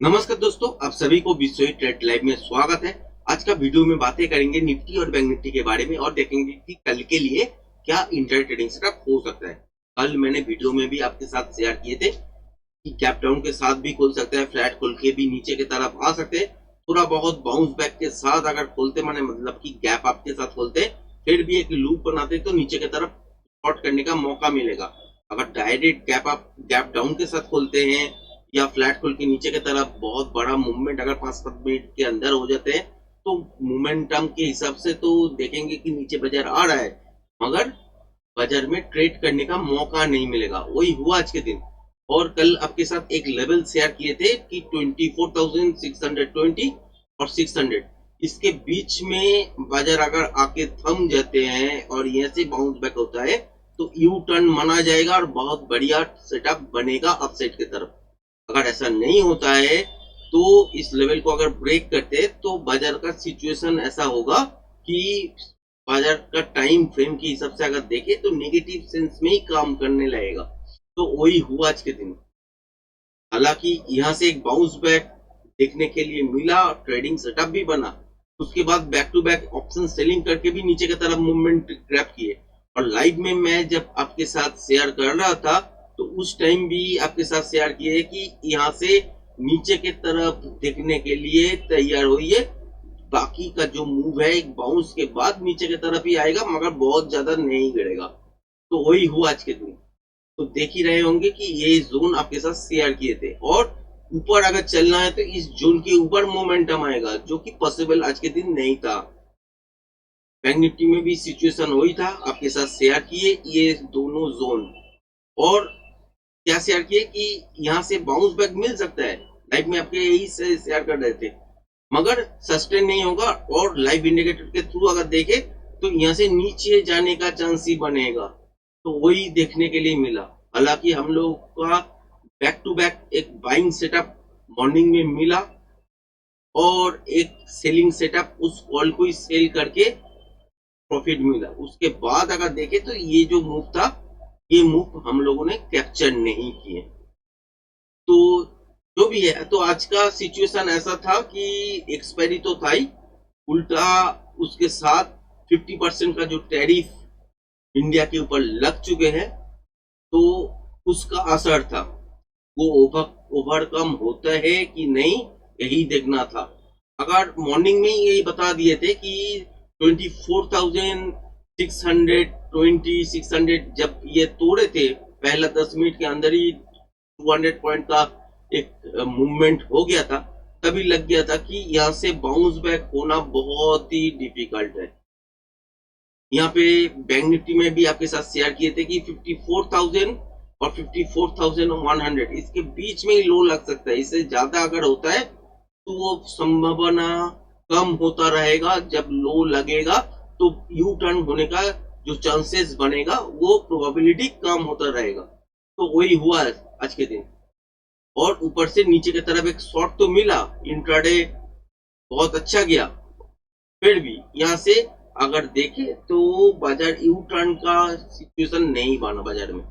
नमस्कार दोस्तों, आप सभी को विश्व ट्रेड लाइव में स्वागत है। आज का वीडियो में बातें करेंगे निफ्टी और बैंक निफ्टी के बारे में और देखेंगे कि कल के लिए क्या इंटर ट्रेडिंग सेटअप हो सकता है। कल मैंने वीडियो में भी आपके साथ शेयर किए थे कि गैप डाउन के साथ भी खोल सकते हैं, फ्लैट खोल के भी नीचे की तरफ आ सकते हैं, थोड़ा बहुत बाउंस बैक के साथ अगर खोलते माने मतलब कि गैप आपके साथ खोलते फिर भी एक लूप बनाते तो नीचे की तरफ शॉर्ट करने का मौका मिलेगा। अगर डायरेक्ट गैप डाउन के साथ खोलते हैं या फ्लैट खोल के नीचे की तरफ बहुत बड़ा मूवमेंट अगर 5-7 मिनट के अंदर हो जाते हैं तो मोमेंटम के हिसाब से तो देखेंगे कि नीचे बाजार आ रहा है, मगर बाजार में ट्रेड करने का मौका नहीं मिलेगा। वही हुआ आज के दिन। और कल आपके साथ एक लेवल शेयर किए थे कि 24,620 और 600 इसके बीच में बाजार अगर आके थम जाते हैं और यहाँ से बाउंस बैक होता है तो यू टर्न माना जाएगा और बहुत बढ़िया सेटअप बनेगा अपसाइड की तरफ। अगर ऐसा नहीं होता है तो इस लेवल को अगर ब्रेक करते तो बाजार का सिचुएशन ऐसा होगा कि बाजार का टाइम फ्रेम के हिसाब से अगर देखे तो नेगेटिव सेंस में ही काम करने लगेगा। तो वही हुआ आज के दिन। हालांकि यहाँ से एक बाउंस बैक देखने के लिए मिला, ट्रेडिंग सेटअप भी बना, उसके बाद back to back option selling करके भी नीचे की तरफ मूवमेंट ग्रैब किए। और लाइव में मैं जब आपके साथ शेयर कर रहा था तो उस टाइम भी आपके साथ शेयर किए कि यहाँ से नीचे के तरफ देखने के लिए तैयार होइए। बाकी का जो मूव है एक बाउंस के बाद नीचे की तरफ ही आएगा, मगर बहुत ज्यादा नहीं गिरेगा। तो वही हुआ आज के दिन। तो देख ही रहे होंगे कि ये जोन आपके साथ शेयर किए थे और ऊपर अगर चलना है तो इस जोन के ऊपर मोमेंटम आएगा, जो कि पॉसिबल आज के दिन नहीं था। बैंक निफ्टी में भी सिचुएशन वही था, आपके साथ शेयर किए ये दोनों जोन। और क्या शेयर किए कि यहाँ से बाउंस बैक मिल सकता है, लाइव में आपके यही से शेयर कर रहे थे, मगर सस्टेन नहीं होगा। और लाइव इंडिकेटर के थ्रू अगर देखे तो यहाँ से नीचे जाने का चांस ही बनेगा। तो वही देखने के लिए मिला। हालांकि हम लोग का बैक टू बैक एक बाइंग सेटअप मॉर्निंग में मिला और एक सेलिंग सेटअप उस कॉल को ही सेल करके प्रॉफिट मिला। उसके बाद अगर देखे तो ये जो मूव था ये मूव हम लोगों ने कैप्चर नहीं किए। तो जो भी है, तो आज का सिचुएशन ऐसा था कि एक्सपायरी तो था ही, उल्टा उसके साथ 50% का जो टैरिफ इंडिया के ऊपर लग चुके हैं तो उसका असर था। वो ओवरकम होता है कि नहीं यही देखना था। अगर मॉर्निंग में यही बता दिए थे कि 24,620 600 जब ये तोड़े थे पहला 10 मिनट के अंदर ही 200 पॉइंट का एक मूवमेंट हो गया था, तभी लग गया था कि यहाँ से बाउंस बैक होना बहुत ही डिफिकल्ट है। यहाँ पे बैंक निफ्टी में भी आपके साथ शेयर किए थे कि 54,000 और 54,100 इसके बीच में ही लो लग सकता है। इससे ज्यादा अगर होता है तो वो संभावना कम होता रहेगा। जब लो लगेगा तो यू टर्न होने का जो चांसेस बनेगा वो प्रोबेबिलिटी कम होता रहेगा। तो वही हुआ आज के दिन। और ऊपर से नीचे की तरफ एक शॉर्ट तो मिला, इंट्राडे बहुत अच्छा गया, फिर भी यहाँ से अगर देखे तो बाजार यू टर्न का सिचुएशन नहीं बना बाजार में।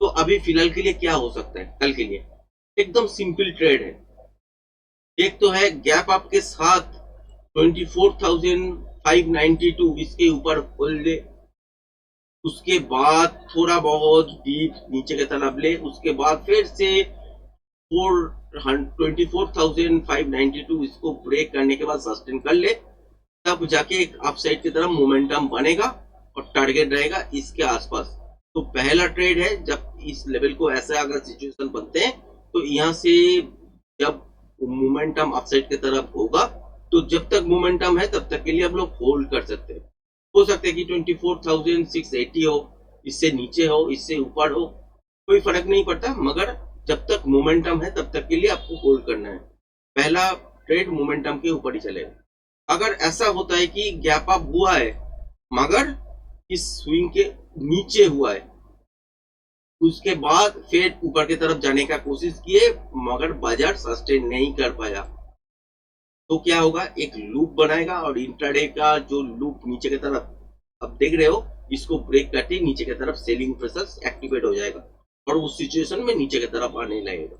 तो अभी फिलहाल के लिए क्या हो सकता है कल के लिए, एकदम सिंपल ट्रेड है। एक तो है गैप आपके साथ 24,592 इसके ऊपर खोल ले, उसके बाद थोड़ा बहुत डीप नीचे की तरफ ले, उसके बाद फिर से 24,592 इसको ब्रेक करने के बाद सस्टेन कर ले, तब जाके एक अपसाइड की तरफ मोमेंटम बनेगा और टारगेट रहेगा इसके आसपास। तो पहला ट्रेड है जब इस लेवल को ऐसा अगर सिचुएशन बनते हैं तो यहाँ से जब मोमेंटम अपसाइड की तरफ होगा तो जब तक मोमेंटम है तब तक के लिए हम लोग होल्ड कर सकते हैं। हो सकता है कि 24,680 हो, इससे नीचे हो, इससे ऊपर हो, कोई फर्क नहीं पड़ता, मगर जब तक मोमेंटम है तब तक के लिए आपको होल्ड करना है। पहला ट्रेड मोमेंटम के ऊपर ही चलेगा। अगर ऐसा होता है कि गैप अप हुआ है मगर इस स्विंग के नीचे हुआ है, उसके बाद फिर ऊपर की तरफ जाने का कोशिश किए मगर बाजार सस्टेन नहीं कर पाया, तो क्या होगा, एक लूप बनाएगा और इंट्राडे का जो लूप नीचे की तरफ अब देख रहे हो इसको ब्रेक करके नीचे की तरफ सेलिंग प्रेशर एक्टिवेट हो जाएगा और उस सिचुएशन में नीचे की तरफ आने लगेगा।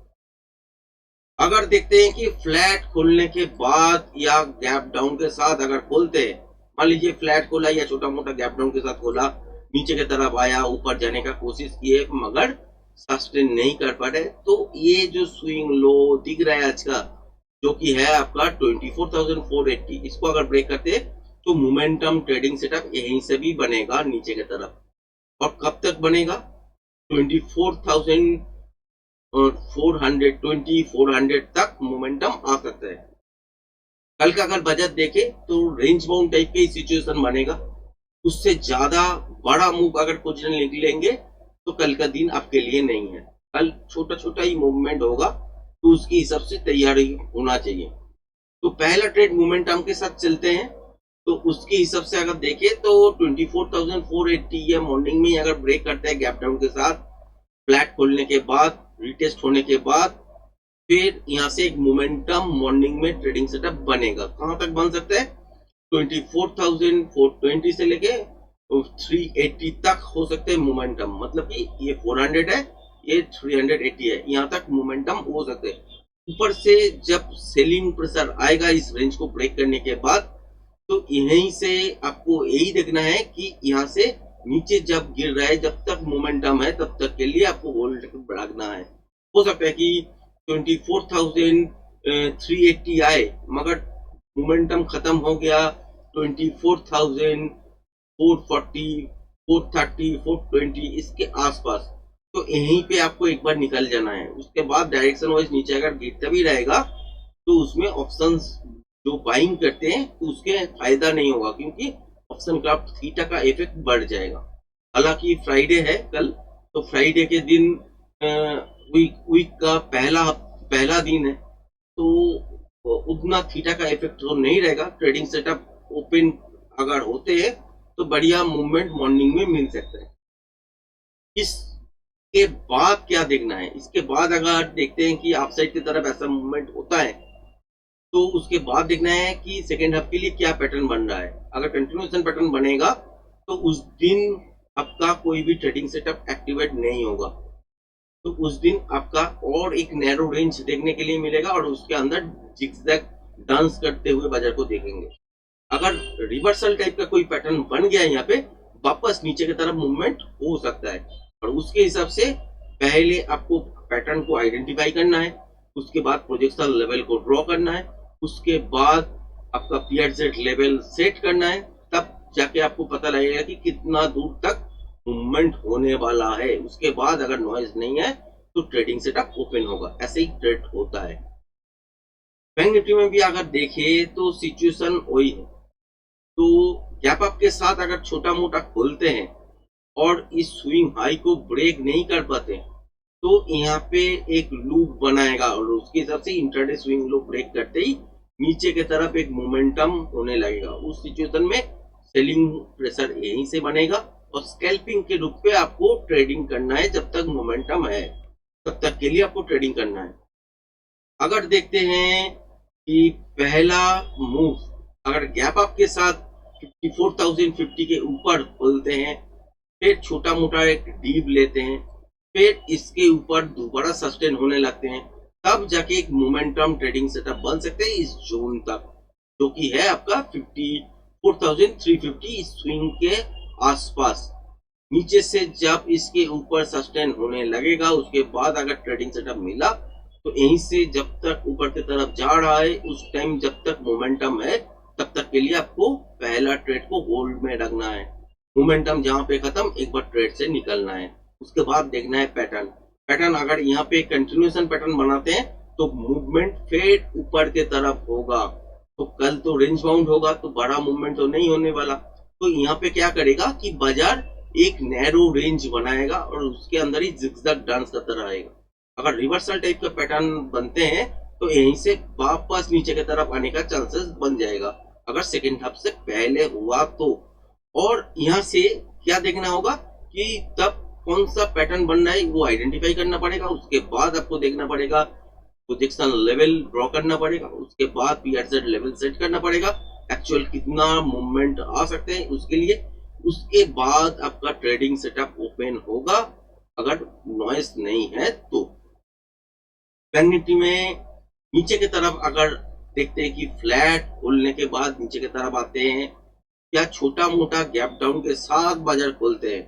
अगर देखते हैं कि फ्लैट खोलने के बाद या गैप डाउन के साथ अगर खोलते हैं, मान लीजिए फ्लैट खोला या छोटा मोटा गैप डाउन के साथ खोला, नीचे की तरफ आया, ऊपर जाने का कोशिश किए मगर सस्टेन नहीं कर पा रहे, तो ये जो स्विंग लो दिख रहा है आज का, जो कि है आपका 24,480, इसको अगर ब्रेक करते हैं तो मोमेंटम ट्रेडिंग सेटअप यहीं से भी बनेगा नीचे की तरफ। और कब तक बनेगा? 24,400 तक मोमेंटम आ सकता है। कल का अगर बजट देखे तो रेंज बाउंड टाइप के सिचुएशन बनेगा, उससे ज्यादा बड़ा मूव अगर पोजीशन निकलेंगे तो कल का दिन आपके लिए नहीं है। कल छोटा छोटा ही मूवमेंट होगा, तो उसकी हिसाब से तैयारी होना चाहिए। तो पहला ट्रेड मोमेंटम के साथ चलते हैं, तो उसके हिसाब से अगर देखें तो 24,480 या मॉर्निंग में अगर ब्रेक करते हैं गैप डाउन के साथ, फ्लैट खोलने के बाद, रिटेस्ट होने के बाद, फिर यहाँ से एक मोमेंटम मॉर्निंग में ट्रेडिंग सेटअप बनेगा। कहां तक बन सकता है? 24,420 से लेके 380 तक हो सकते हैं मोमेंटम, मतलब कि ये 400 है, ये 380 है, यहाँ तक मोमेंटम हो सकते हैं। ऊपर से जब सेलिंग प्रेशर आएगा इस रेंज को ब्रेक करने के बाद, तो यहीं से आपको यही देखना है कि यहाँ से नीचे जब गिर रहा है, जब तक मोमेंटम है तब तक के लिए आपको होल्ड रखना है। हो सकता है कि 24,380 आए मगर मोमेंटम खत्म हो गया 24,440, 430, 420 इसके आसपास, तो यहीं पे आपको एक बार निकल जाना है। उसके बाद डायरेक्शन वाइज नीचे अगर गिरता भी रहेगा तो उसमें ऑप्शंस जो बाइंग करते हैं तो उसके फायदा नहीं होगा, क्योंकि ऑप्शन क्राफ्ट थीटा का इफेक्ट बढ़ जाएगा। हालांकि फ्राइडे है कल, तो फ्राइडे के दिन वीक का पहला दिन है, तो उतना थीटा का इफेक्ट तो नहीं रहेगा। ट्रेडिंग सेटअप ओपन अगर होते हैं तो बढ़िया मूवमेंट मॉर्निंग में मिल सकता है। इसके बाद क्या देखना है? इसके बाद अगर देखते हैं कि अपसाइड की तरफ ऐसा मूवमेंट होता है, तो उसके बाद देखना है कि सेकेंड हाफ के लिए क्या पैटर्न बन रहा है। अगर कंटिन्यूएशन पैटर्न बनेगा तो उस दिन आपका कोई भी ट्रेडिंग सेटअप एक्टिवेट नहीं होगा, तो उस दिन आपका और एक नैरो रेंज देखने के लिए मिलेगा और उसके अंदर जिगजैग डांस करते हुए बाजार को देखेंगे। अगर रिवर्सल टाइप का कोई पैटर्न बन गया यहाँ पे, वापस नीचे की तरफ मूवमेंट हो सकता है, और उसके हिसाब से पहले आपको पैटर्न को आइडेंटिफाई करना है, उसके बाद प्रोजेक्शन लेवल को ड्रॉ करना है, उसके बाद आपका पीआरजेड लेवल सेट करना है, तब जाके आपको पता लगेगा कि कितना दूर तक मूवमेंट होने वाला है। उसके बाद अगर नॉइज नहीं है तो ट्रेडिंग सेटअप ओपन होगा। ऐसे ही ट्रेड होता है। बैंक निफ्टी में भी अगर देखें तो सिचुएशन वही है। तो गैप अप के साथ अगर छोटा मोटा खोलते हैं और इस स्विंग हाई को ब्रेक नहीं कर पाते, तो यहाँ पे एक लूप बनाएगा और उसके हिसाब से इंट्राडे स्विंग लो ब्रेक करते ही नीचे की तरफ एक मोमेंटम होने लगेगा। उस सिचुएशन में सेलिंग प्रेशर यहीं से बनेगा और स्कैल्पिंग के रूप पे आपको ट्रेडिंग करना है। जब तक मोमेंटम है तब तक के लिए आपको ट्रेडिंग करना है। अगर देखते हैं कि पहला मूव अगर गैप अप के साथ 54,050 के ऊपर खोलते हैं, फिर छोटा मोटा एक डीप लेते हैं, फिर इसके ऊपर दोबारा सस्टेन होने लगते हैं, तब जाके एक मोमेंटम ट्रेडिंग सेटअप बन सकते हैं इस जोन तक, जो कि है आपका 54,350 स्विंग के आसपास। नीचे से जब इसके ऊपर सस्टेन होने लगेगा, उसके बाद अगर ट्रेडिंग सेटअप मिला तो यहीं से जब तक ऊपर की तरफ जा रहा है, उस टाइम जब तक मोमेंटम है तब तक के लिए आपको पहला ट्रेड को होल्ड में रखना है। मोमेंटम जहां पे खत्म, एक बार ट्रेड से निकलना है। उसके बाद देखना है पैटर्न अगर यहाँ पे कंटिन्यूएशन पैटर्न बनाते हैं तो मूवमेंट फिर ऊपर के तरफ होगा। तो कल तो रेंज बाउंड होगा, तो बड़ा मूवमेंट तो नहीं होने वाला। तो यहाँ पे क्या करेगा कि बाजार एक नैरो रेंज बनाएगा और उसके अंदर ही जिगजैग डांस करता रहेगा। अगर रिवर्सल टाइप का पैटर्न बनते हैं तो यहीं से वापस नीचे की तरफ आने का चांसेस बन जाएगा, अगर सेकेंड हाफ से पहले हुआ तो। और यहाँ से क्या देखना होगा कि तब कौन सा पैटर्न बनना है वो आइडेंटिफाई करना पड़ेगा। उसके बाद आपको देखना पड़ेगा, प्रोजेक्शन लेवल ड्रॉ करना पड़ेगा, उसके बाद पीआरजेड लेवल सेट करना पड़ेगा, एक्चुअल कितना मूवमेंट आ सकते हैं उसके लिए। उसके बाद आपका ट्रेडिंग सेटअप ओपन होगा अगर नॉइस नहीं है तो। बैंक निफ्टी में नीचे की तरफ अगर देखते हैं कि फ्लैट खोलने के बाद नीचे की तरफ आते हैं या छोटा मोटा गैप डाउन के साथ बाजार खोलते हैं,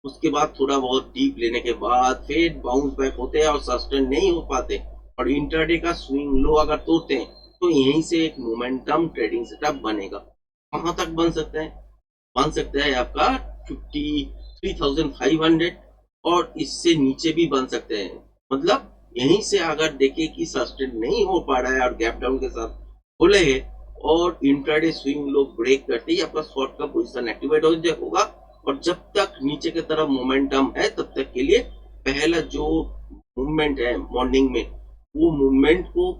उसके बाद थोड़ा बहुत डीप लेने के बाद फिर बाउंस बैक होते हैं और सस्टेन नहीं हो पाते और इंटरडे का स्विंग लो अगर तोड़ते हैं तो यहीं से एक मोमेंटम ट्रेडिंग सेटअप बनेगा। कहां तक बन सकता है आपका 53,500 और इससे नीचे भी बन सकते हैं। मतलब यहीं से अगर देखें कि सस्टेन नहीं हो पा रहा है और गैप डाउन के साथ खोले है और इंट्राडे स्विंग लो ब्रेक करते ही आपका शॉर्ट का पोजीशन एक्टिवेट होगा और जब तक नीचे की तरफ मोमेंटम है तब तक के लिए पहला जो मूवमेंट है मॉर्निंग में वो मूवमेंट को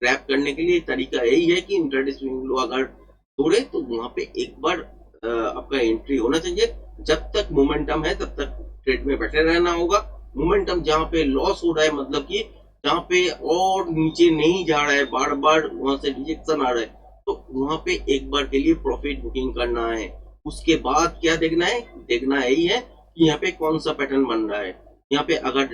ग्रैब करने के लिए तरीका यही है कि इंट्राडे स्विंग लो अगर तोड़े तो वहां पे एक बार आपका एंट्री होना चाहिए। जब तक मोमेंटम है तब तक ट्रेड में बैठे रहना होगा। मोमेंटम जहां पे लॉस हो रहा है मतलब कि जहां पे और नीचे नहीं जा रहा है, बार बार वहां से रिजेक्शन आ रहा है, तो वहां पे एक बार के लिए प्रॉफिट बुकिंग करना है। उसके बाद क्या देखना यही है कि यहाँ पे कौन सा पैटर्न बन रहा है। यहाँ पे अगर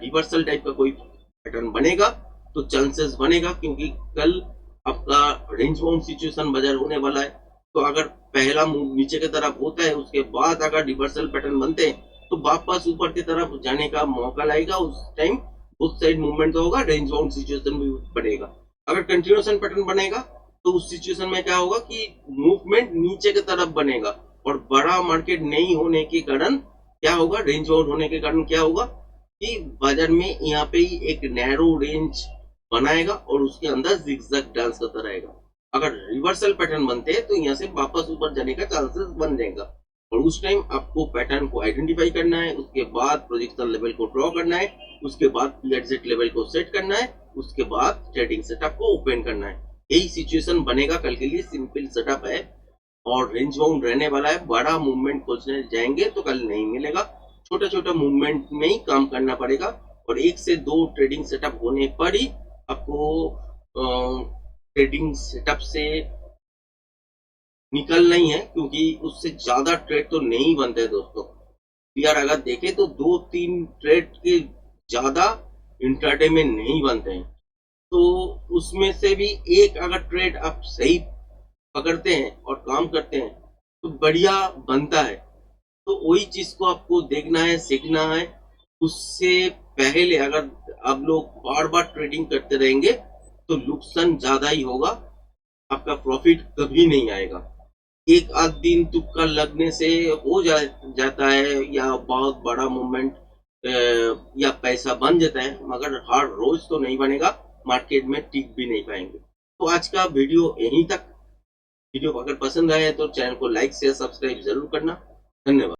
रिवर्सल टाइप का कोई पैटर्न बनेगा तो चांसेस बनेगा क्योंकि कल आपका रेंज बाउंड सिचुएशन बाजार होने वाला है। तो अगर पहला मूव नीचे की तरफ होता है उसके बाद अगर रिवर्सल पैटर्न बनते हैं तो वापस ऊपर की तरफ जाने का मौका लाएगा। उस टाइम उस साइड मूवमेंट तो होगा, रेंज बाउंड सिचुएशन भी बढ़ेगा। अगर कंटिन्यूएशन पैटर्न बनेगा तो उस सिचुएशन में क्या होगा कि मूवमेंट नीचे की तरफ बनेगा और बड़ा मार्केट नहीं होने के कारण क्या होगा, रेंज बाउंड होने के कारण क्या होगा कि बाजार में यहाँ पे ही एक नैरो रेंज बनाएगा और उसके अंदर जिगजैग डांस करता रहेगा। अगर रिवर्सल पैटर्न बनते हैं तो यहाँ से वापस ऊपर जाने का चांसेस बन जाएगा और उस टाइम आपको पैटर्न को आइडेंटिफाई करना है, उसके बाद प्रोजेक्शन लेवल को ड्रॉ करना है, उसके बाद पीएट लेवल को सेट करना है, उसके बाद ट्रेडिंग सेटअप को ओपन करना है। यही सिचुएशन बनेगा कल के लिए। सिंपल सेटअप है और रेंज बाउंड रहने वाला है। बड़ा मूवमेंट खोजने जाएंगे तो कल नहीं मिलेगा, छोटा छोटा मूवमेंट में ही काम करना पड़ेगा और 1 से 2 ट्रेडिंग सेटअप होने पर ही आपको ट्रेडिंग सेटअप से निकलना ही है क्योंकि उससे ज्यादा ट्रेड तो नहीं बनते है दोस्तों। यार अगर देखें तो 2-3 ट्रेड के ज्यादा इंट्राडे में नहीं बनते हैं, तो उसमें से भी एक अगर ट्रेड आप सही पकड़ते हैं और काम करते हैं तो बढ़िया बनता है। तो वही चीज को आपको देखना है, सीखना है। उससे पहले अगर आप लोग बार बार ट्रेडिंग करते रहेंगे तो नुकसान ज्यादा ही होगा, आपका प्रॉफिट कभी नहीं आएगा। एक आध दिन तुक्का लगने से जाता है या बहुत बड़ा मूवमेंट या पैसा बन जाता है, मगर हर रोज तो नहीं बनेगा, मार्केट में टिक भी नहीं पाएंगे। तो आज का वीडियो यहीं तक। वीडियो अगर पसंद आए तो चैनल को लाइक शेयर सब्सक्राइब जरूर करना। धन्यवाद।